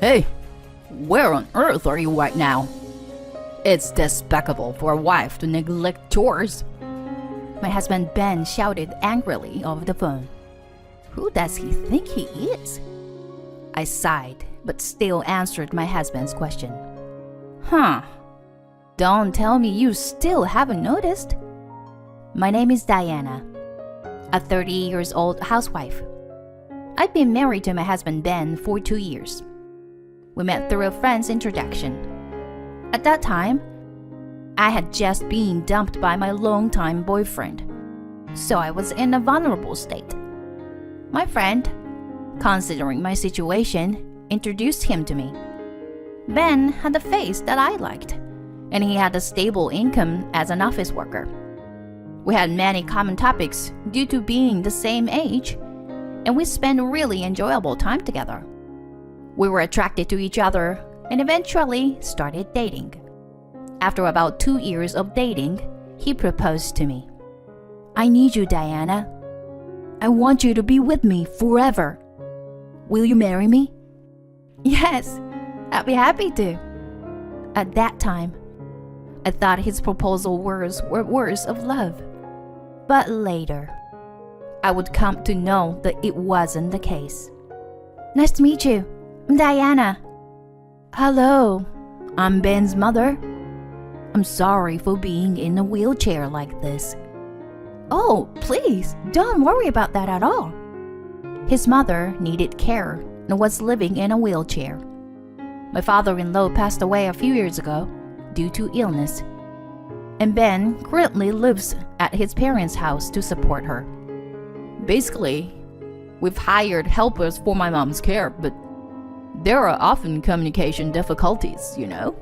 Hey, where on earth are you right now? It's despicable for a wife to neglect chores. My husband Ben shouted angrily over the phone. Who does he think he is? I sighed, but still answered my husband's question. Don't tell me you still haven't noticed. My name is Diana, a 30-year-old housewife. I've been married to my husband Ben for 2 years. We met through a friend's introduction. At that time, I had just been dumped by my longtime boyfriend, so I was in a vulnerable state. My friend, considering my situation, introduced him to me. Ben had a face that I liked, and he had a stable income as an office worker. We had many common topics due to being the same age, and we spent really enjoyable time together. We were attracted to each other and eventually started dating. After about 2 years of dating, he proposed to me. I need you, Diana. I want you to be with me forever. Will you marry me? Yes, I'd be happy to. At that time, I thought his proposal words were words of love. But later, I would come to know that it wasn't the case. Nice to meet you. I'm Diana. Hello, I'm Ben's mother. I'm sorry for being in a wheelchair like this. Oh, please, don't worry about that at all. His mother needed care and was living in a wheelchair. My father-in-law passed away a few years ago due to illness, and Ben currently lives at his parents' house to support her. Basically, we've hired helpers for my mom's care, but there are often communication difficulties, you know?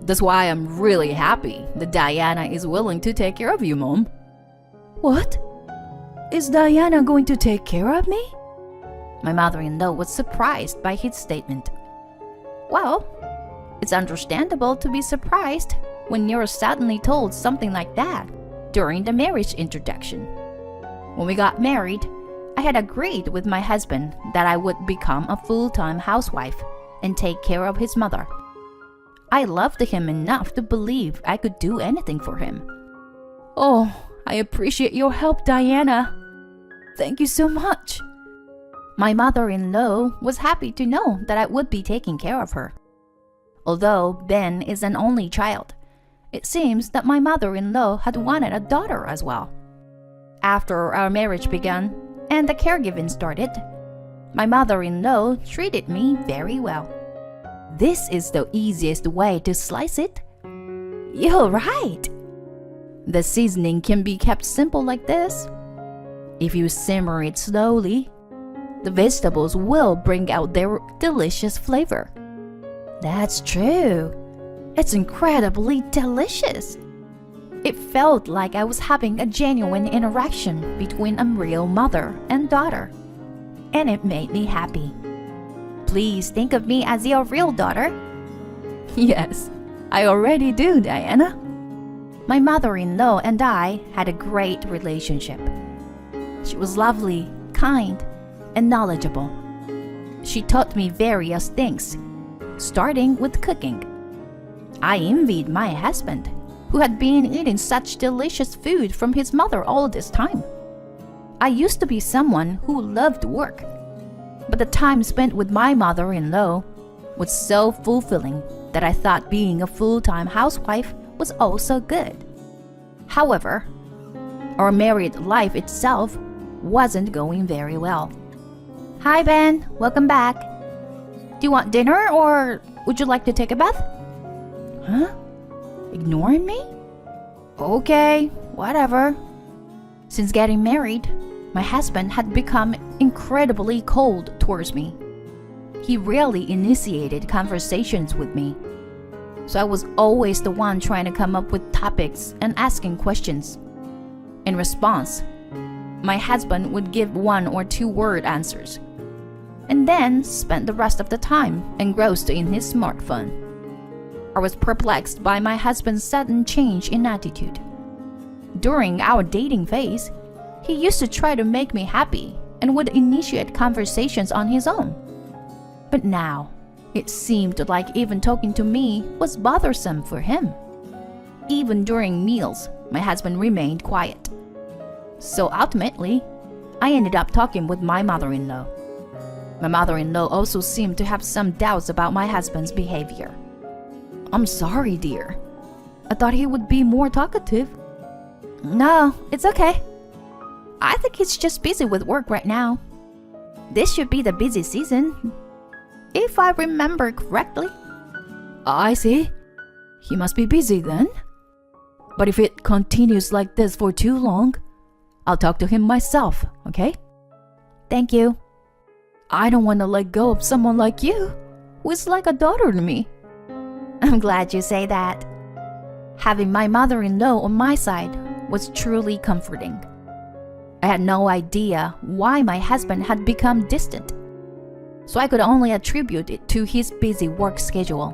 That's why I'm really happy that Diana is willing to take care of you, Mom. What? Is Diana going to take care of me? My mother-in-law was surprised by his statement. Well, it's understandable to be surprised when you're suddenly told something like that during the marriage introduction. When we got married, I had agreed with my husband that I would become a full-time housewife and take care of his mother. I loved him enough to believe I could do anything for him. Oh, I appreciate your help, Diana. Thank you so much. My mother-in-law was happy to know that I would be taking care of her. Although Ben is an only child, it seems that my mother-in-law had wanted a daughter as well. After our marriage began and the caregiving started, my mother-in-law treated me very well. This is the easiest way to slice it. You're right. The seasoning can be kept simple like this. If you simmer it slowly, the vegetables will bring out their delicious flavor. That's true. It's incredibly delicious. It felt like I was having a genuine interaction between a real mother and daughter, and it made me happy. Please think of me as your real daughter. Yes, I already do, Diana. My mother-in-law and I had a great relationship. She was lovely, kind, and knowledgeable. She taught me various things, starting with cooking. I envied my husband, who had been eating such delicious food from his mother all this time. I used to be someone who loved work, but the time spent with my mother-in-law was so fulfilling that I thought being a full-time housewife was also good. However, our married life itself wasn't going very well. Hi Ben, welcome back. Do you want dinner or would you like to take a bath? Huh? Ignoring me? Okay, whatever. Since getting married, my husband had become incredibly cold towards me. He rarely initiated conversations with me, so I was always the one trying to come up with topics and asking questions. In response, my husband would give 1 or 2 word answers, and then spend the rest of the time engrossed in his smartphone. I was perplexed by my husband's sudden change in attitude. During our dating phase, he used to try to make me happy and would initiate conversations on his own. But now, It seemed like even talking to me was bothersome for him. Even during meals, my husband remained quiet. So ultimately, I ended up talking with my mother-in-law. My mother-in-law also seemed to have some doubts about my husband's behavior. "I'm sorry, dear. I thought he would be more talkative." "No, it's okay. I think he's just busy with work right now. This should be the busy season, if I remember correctly." I see. He must be busy then. But if it continues like this for too long, I'll talk to him myself, okay? "Thank you." I don't want to let go of someone like you, who is like a daughter to me. I'm glad you say that. Having my mother-in-law on my side was truly comforting. I had no idea why my husband had become distant, so I could only attribute it to his busy work schedule.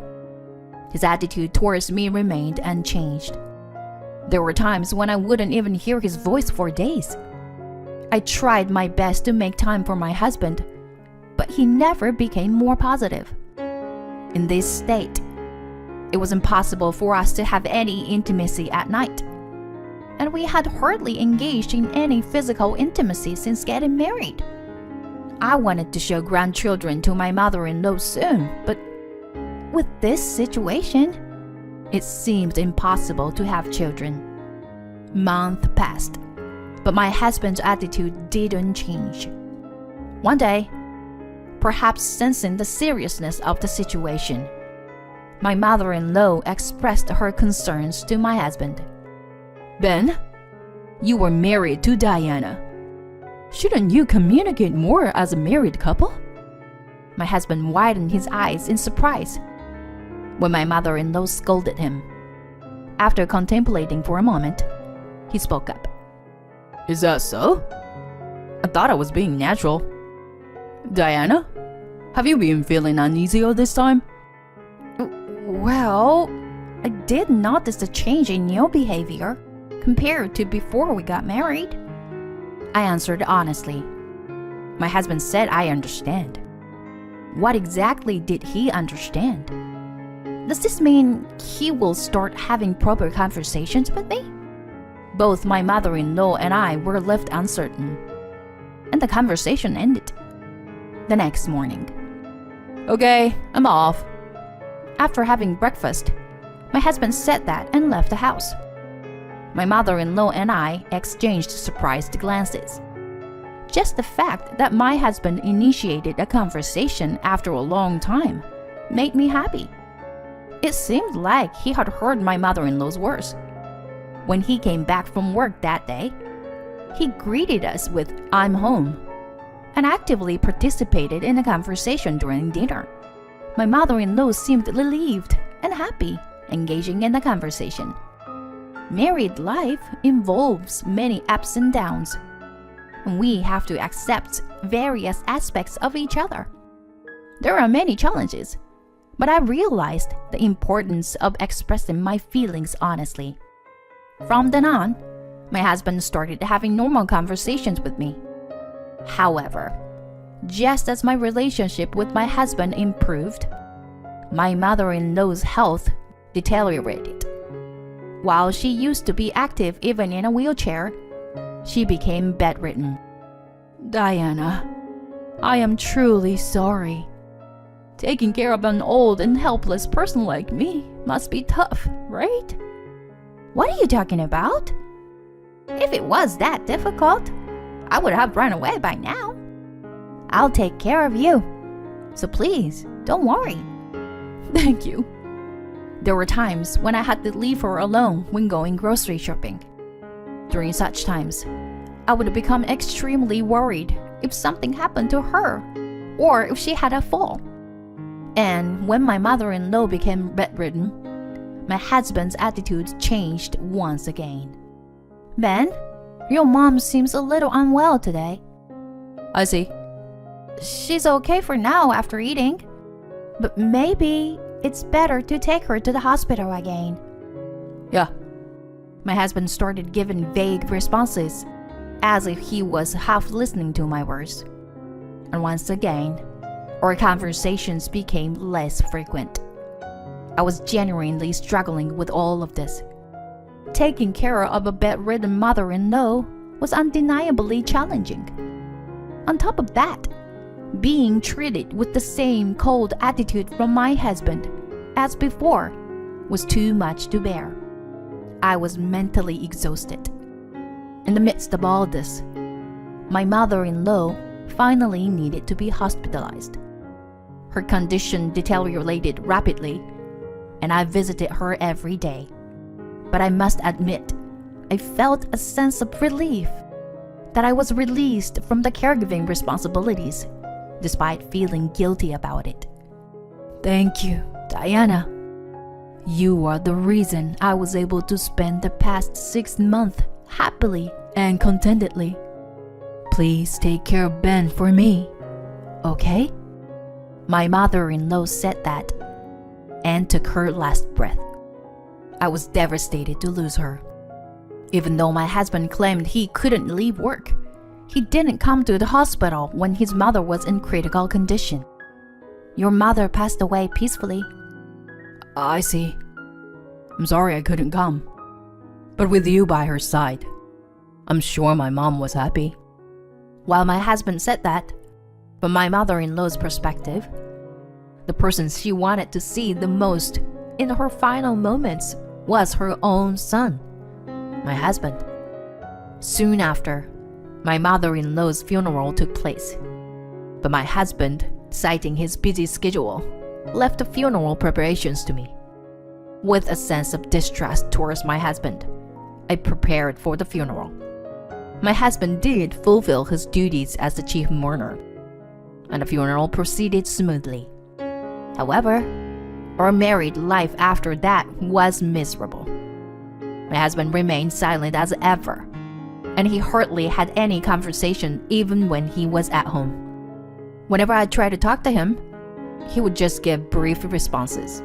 His attitude towards me remained unchanged. There were times when I wouldn't even hear his voice for days. I tried my best to make time for my husband, but he never became more positive. In this state, it was impossible for us to have any intimacy at night, and we had hardly engaged in any physical intimacy since getting married. I wanted to show grandchildren to my mother-in-law soon, but with this situation, it seemed impossible to have children. Months passed, but my husband's attitude didn't change. One day, perhaps sensing the seriousness of the situation, my mother-in-law expressed her concerns to my husband. Ben, you were married to Diana. Shouldn't you communicate more as a married couple? My husband widened his eyes in surprise when my mother-in-law scolded him. After contemplating for a moment, he spoke up. Is that so? I thought I was being natural. Diana, have you been feeling uneasy all this time? Well, I did notice a change in your behavior compared to before we got married. I answered honestly. My husband said I understand. What exactly did he understand? Does this mean he will start having proper conversations with me? Both my mother-in-law and I were left uncertain, and the conversation ended. The next morning, Okay, I'm off. after having breakfast, my husband said that and left the house. My mother-in-law and I exchanged surprised glances. Just the fact that my husband initiated a conversation after a long time made me happy. It seemed like he had heard my mother-in-law's words. When he came back from work that day, he greeted us with "I'm home" and actively participated in a conversation during dinner. My mother-in-law seemed relieved and happy, engaging in the conversation. Married life involves many ups and downs, and we have to accept various aspects of each other. There are many challenges, but I realized the importance of expressing my feelings honestly. From then on, my husband started having normal conversations with me. However, just as my relationship with my husband improved, my mother-in-law's health deteriorated. While she used to be active even in a wheelchair, she became bedridden. Diana, I am truly sorry. Taking care of an old and helpless person like me must be tough, right? What are you talking about? If it was that difficult, I would have run away by now. I'll take care of you, so please don't worry. Thank you. There were times when I had to leave her alone when going grocery shopping. During such times, I would become extremely worried if something happened to her or if she had a fall. And when my mother-in-law became bedridden, my husband's attitude changed once again. Ben, your mom seems a little unwell today. I see. She's okay for now after eating, but maybe it's better to take her to the hospital again. Yeah. My husband started giving vague responses, as if he was half listening to my words. And once again, Our conversations became less frequent. I was genuinely struggling with all of this. Taking care of a bedridden mother-in-law was undeniably challenging. On top of that, being treated with the same cold attitude from my husband as before was too much to bear. I was mentally exhausted. In the midst of all this, my mother-in-law finally needed to be hospitalized. Her condition deteriorated rapidly, and I visited her every day. But I must admit, I felt a sense of relief that I was released from the caregiving responsibilities, despite feeling guilty about it. Thank you, Diana. You are the reason I was able to spend the past 6 months happily and contentedly. Please take care of Ben for me, okay? My mother-in-law said that and took her last breath. I was devastated to lose her. Even though my husband claimed he couldn't leave work, he didn't come to the hospital when his mother was in critical condition. Your mother passed away peacefully. I see. I'm sorry I couldn't come. But with you by her side, I'm sure my mom was happy. While my husband said that, from my mother-in-law's perspective, the person she wanted to see the most in her final moments was her own son, my husband. Soon after, my mother-in-law's funeral took place. But my husband, citing his busy schedule, left the funeral preparations to me. With a sense of distrust towards my husband, I prepared for the funeral. My husband did fulfill his duties as the chief mourner, and the funeral proceeded smoothly. However, our married life after that was miserable. My husband remained silent as ever, and he hardly had any conversation even when he was at home. Whenever I tried to talk to him, he would just give brief responses.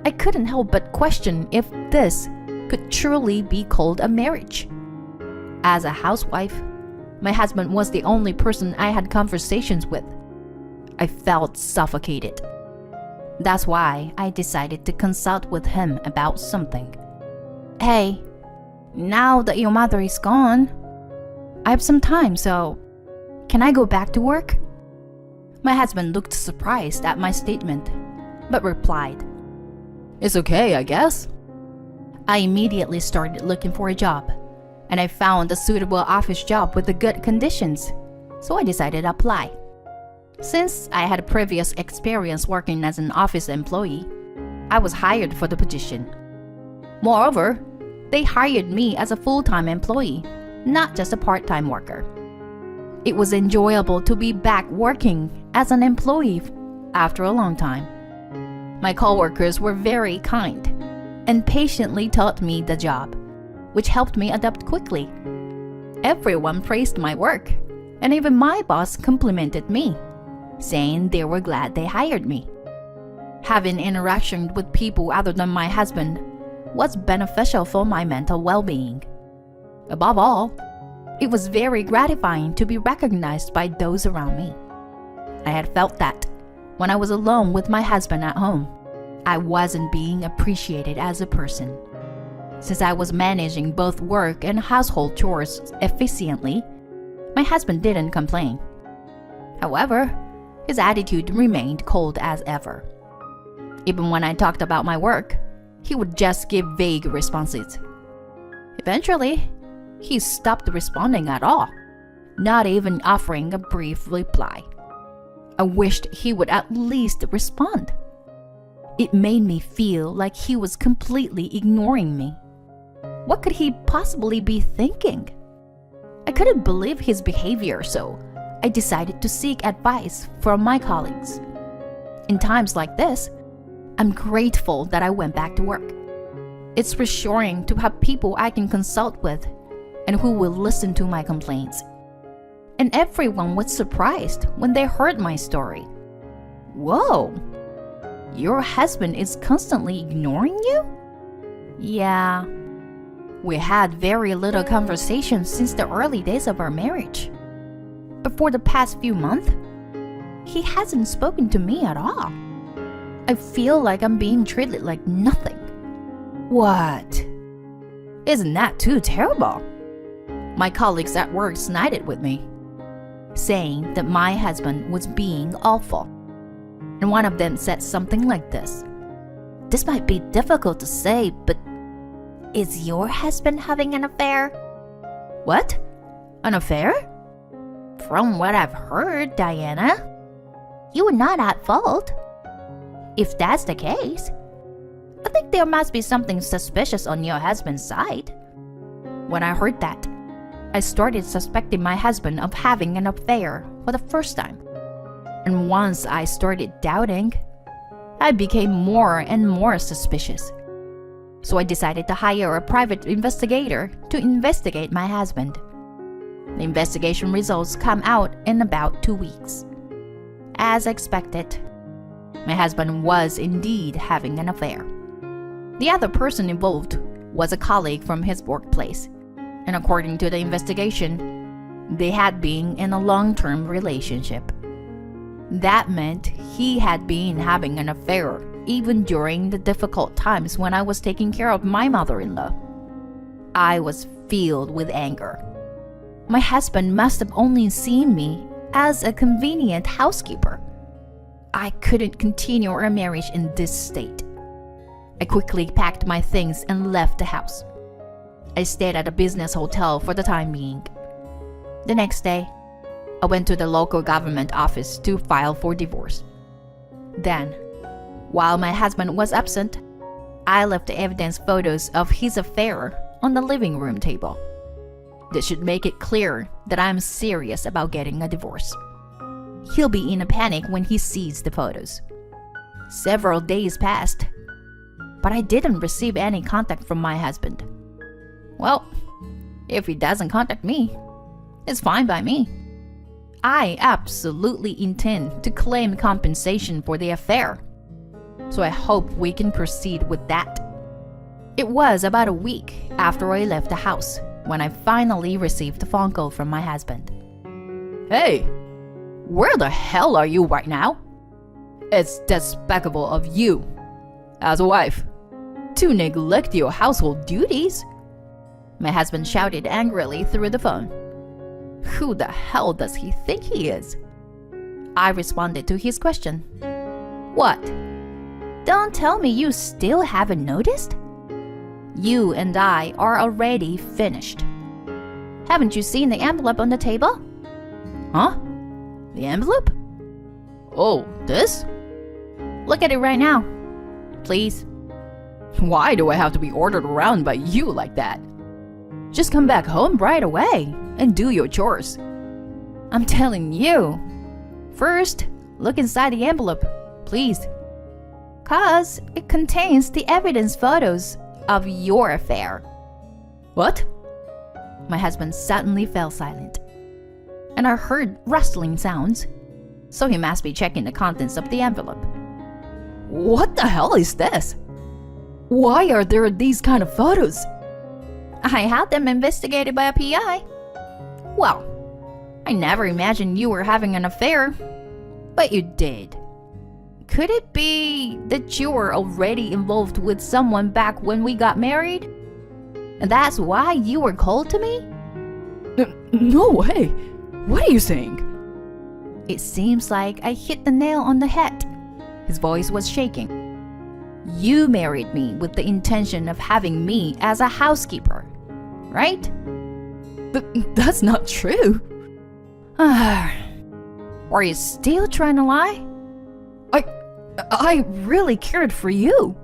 I couldn't help but question if this could truly be called a marriage. As a housewife, my husband was the only person I had conversations with. I felt suffocated. That's why I decided to consult with him about something. Hey, now that your mother is gone, I have some time, so can I go back to work? My husband looked surprised at my statement, but replied, It's okay, I guess. I immediately started looking for a job, and I found a suitable office job with the good conditions, so I decided to apply. Since I had previous experience working as an office employee, I was hired for the position. Moreover, they hired me as a full-time employee, not just a part-time worker. It was enjoyable to be back working as an employee after a long time. My coworkers were very kind and patiently taught me the job, which helped me adapt quickly. Everyone praised my work, and even my boss complimented me, saying they were glad they hired me. Having interaction with people other than my husband was beneficial for my mental well-being. Above all, it was very gratifying to be recognized by those around me. I had felt that when I was alone with my husband at home, I wasn't being appreciated as a person. Since I was managing both work and household chores efficiently, my husband didn't complain. However, his attitude remained cold as ever. Even when I talked about my work, he would just give vague responses. Eventually, he stopped responding at all, not even offering a brief reply. I wished he would at least respond. It made me feel like he was completely ignoring me. What could he possibly be thinking? I couldn't believe his behavior, so I decided to seek advice from my colleagues. In times like this, I'm grateful that I went back to work. It's reassuring to have people I can consult with and who will listen to my complaints. And everyone was surprised when they heard my story. Whoa! Your husband is constantly ignoring you? Yeah. We had very little conversation since the early days of our marriage. But for the past few months, he hasn't spoken to me at all. I feel like I'm being treated like nothing. What? Isn't that too terrible? My colleagues at work snided with me, Saying that my husband was being awful. And one of them said something like this. This might be difficult to say, but is your husband having an affair? What? An affair? From what I've heard, Diana, you were not at fault. If that's the case, I think there must be something suspicious on your husband's side. When I heard that, I started suspecting my husband of having an affair for the first time. And once I started doubting, I became more and more suspicious. So I decided to hire a private investigator to investigate my husband. The investigation results come out in about 2 weeks. As expected, my husband was indeed having an affair. The other person involved was a colleague from his workplace, and according to the investigation, they had been in a long-term relationship. That meant he had been having an affair even during the difficult times when I was taking care of my mother-in-law. I was filled with anger. My husband must have only seen me as a convenient housekeeper. I couldn't continue our marriage in this state. I quickly packed my things and left the house. I stayed at a business hotel for the time being. The next day, I went to the local government office to file for divorce. Then, while my husband was absent, I left the evidence photos of his affair on the living room table. This should make it clear that I'm serious about getting a divorce. He'll be in a panic when he sees the photos. Several days passed, but I didn't receive any contact from my husband. Well, if he doesn't contact me, it's fine by me. I absolutely intend to claim compensation for the affair, so I hope we can proceed with that. It was about a week after I left the house when I finally received a phone call from my husband. Hey, where the hell are you right now? It's despicable of you, as a wife, to neglect your household duties. My husband shouted angrily through the phone. Who the hell does he think he is? I responded to his question. What? Don't tell me you still haven't noticed? You and I are already finished. Haven't you seen the envelope on the table? Huh? The envelope? Oh, this? Look at it right now. Please. Why do I have to be ordered around by you like that? Just come back home right away and do your chores. I'm telling you. First, look inside the envelope, please. 'Cause it contains the evidence photos of your affair. What? My husband suddenly fell silent, and I heard rustling sounds, so he must be checking the contents of the envelope. What the hell is this? Why are there these kind of photos? I had them investigated by a PI. Well, I never imagined you were having an affair, but you did. Could it be that you were already involved with someone back when we got married? And that's why you were cold to me? No way! What are you saying? It seems like I hit the nail on the head. His voice was shaking. You married me with the intention of having me as a housekeeper, right? That's not true. Are you still trying to lie? I really cared for you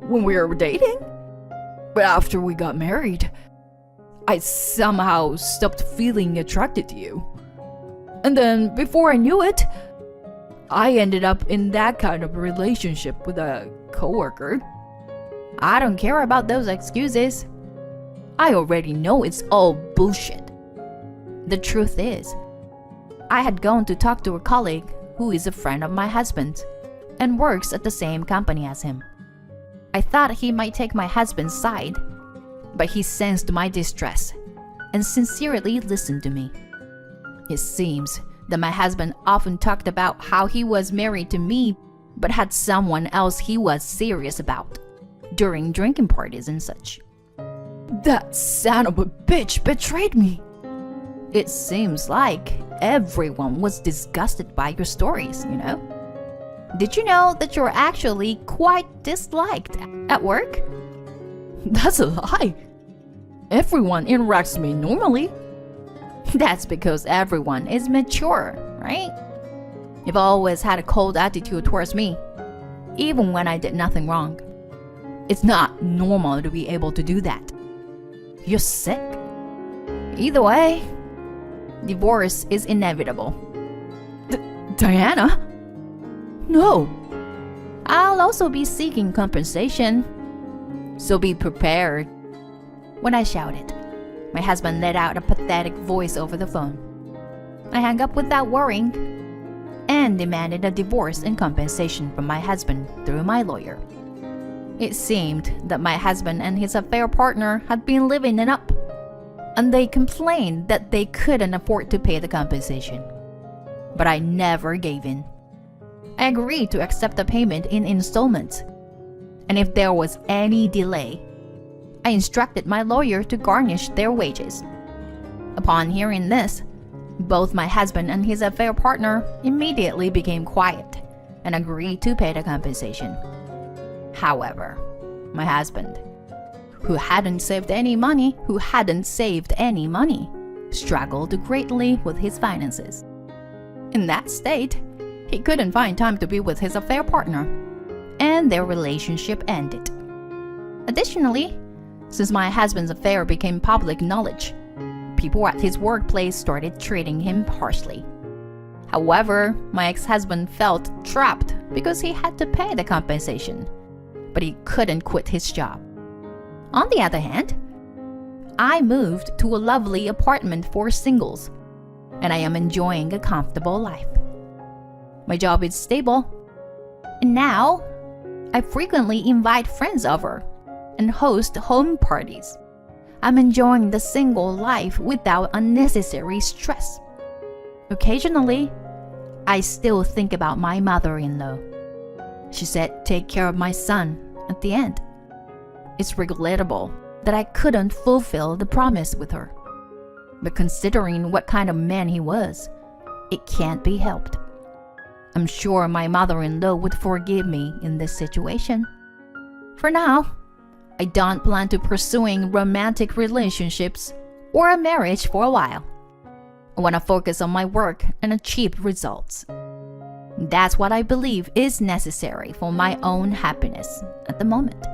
when we were dating. But after we got married, I somehow stopped feeling attracted to you. And then before I knew it, I ended up in that kind of relationship with a coworker. I don't care about those excuses. I already know it's all bullshit. The truth is, I had gone to talk to a colleague who is a friend of my husband's and works at the same company as him. I thought he might take my husband's side, but he sensed my distress and sincerely listened to me. It seems that my husband often talked about how he was married to me but had someone else he was serious about during drinking parties and such. That son of a bitch betrayed me. It seems like everyone was disgusted by your stories, you know? Did you know that you're actually quite disliked at work? That's a lie. Everyone interacts with me normally. That's because everyone is mature, right? You've always had a cold attitude towards me, even when I did nothing wrong. It's not normal to be able to do that. You're sick. Either way, divorce is inevitable. Diana? No. I'll also be seeking compensation, so be prepared. When I shouted, my husband let out a pathetic voice over the phone. I hung up without worrying and demanded a divorce and compensation from my husband through my lawyer. It seemed that my husband and his affair partner had been living it up, and they complained that they couldn't afford to pay the compensation. But I never gave in. I agreed to accept the payment in installments, and if there was any delay, I instructed my lawyer to garnish their wages. Upon hearing this, both my husband and his affair partner immediately became quiet and agreed to pay the compensation. However, my husband, who hadn't saved any money, struggled greatly with his finances. In that state, he couldn't find time to be with his affair partner, and their relationship ended. Additionally, since my husband's affair became public knowledge, people at his workplace started treating him harshly. However, my ex-husband felt trapped because he had to pay the compensation, but he couldn't quit his job. On the other hand, I moved to a lovely apartment for singles, and I am enjoying a comfortable life. My job is stable, and now I frequently invite friends over and host home parties. I'm enjoying the single life without unnecessary stress. Occasionally, I still think about my mother-in-law. She said, "Take care of my son," at the end. It's regrettable that I couldn't fulfill the promise with her. But considering what kind of man he was, it can't be helped. I'm sure my mother-in-law would forgive me in this situation. For now, I don't plan to pursuing romantic relationships or a marriage for a while. I want to focus on my work and achieve results. That's what I believe is necessary for my own happiness at the moment.